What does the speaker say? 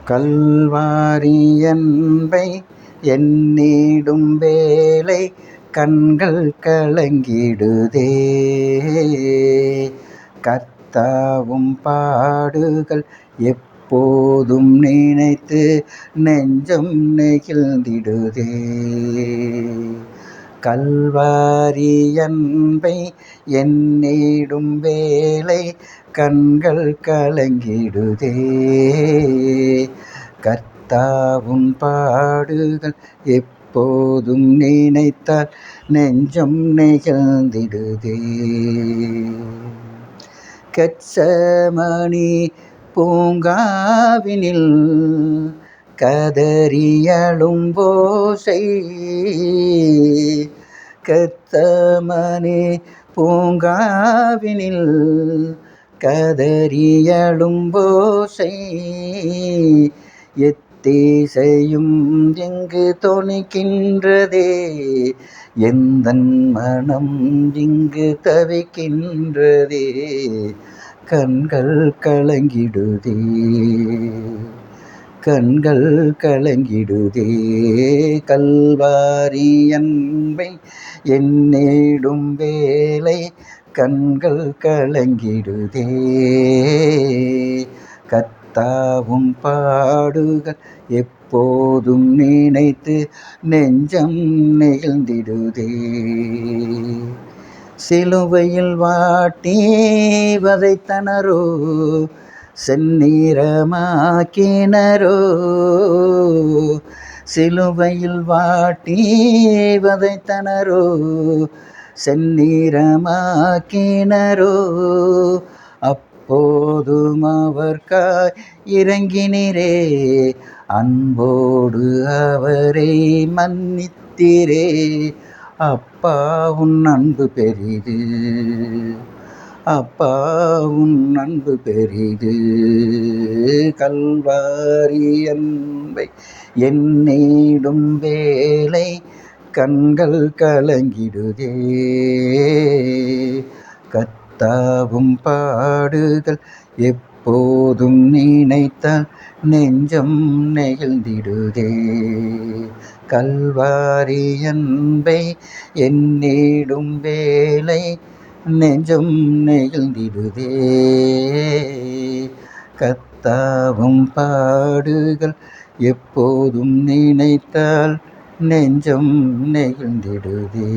கல்வாரி என்பை எண்ணிடும் வேளை கண்கள் கலங்கிடுதே. கர்த்தாவும் பாடுகள் எப்போதும் நினைத்து நெஞ்சம் நெகிழ்ந்திடுதே. கல்வாரி அன்பை எண்ணிடும் வேளை கண்கள் கலங்கிடுதே. கர்த்தாவும் பாடுகள் எப்போதும் நினைத்தால் நெஞ்சம் நெகிழ்ந்திடுதே. கெத்செமனி பூங்காவினில் கதறியழும் ஓசை. கெத்செமனி பூங்காவினில் கதறியழும் ஓசை எத்திசையும் இங்கு தொனிக்கின்றதே. எந்தன் மனம் இங்கு தவிக்கின்றதே. கண்கள் கலங்கிடுதே. கண்கள் கலங்கிடுதே. கல்வாரி அன்பை எண்ணிடும் வேளை கண்கள் கலங்கிடுதே. கர்த்தாவும் பாடுகள் எப்போதும் நினைத்து நெஞ்சம் நெகிழ்ந்திடுதே. சிலுவையில் வாட்டி வதைத்தனரோ செந்நிறமாக்கினரோ. சிலுவையில் வாட்டி வதைத்தனரோ செந்நிறமாக்கினரோ. அப்போதும் அவர்காய் இறங்கினரே. அன்போடு அவரை மன்னித்தீரே. அப்பா உன் அன்பு பெரிது. அப்பா உன் அன்பு பெரிது. கல்வாரி அன்பை எண்ணிடும் வேளை கண்கள் கலங்கிடுதே. கர்த்தாவும் பாடுகள் எப்போதும் நினைத்தால் நெஞ்சம் நெகிழ்ந்திடுதே. கல்வாரி அன்பை எண்ணிடும் வேளை நெஞ்சம் நெகிழ்ந்திடுதே. கர்த்தாவும் பாடுகள் எப்போதும் நினைத்தால் நெஞ்சம் நெகிழ்ந்திடுதே.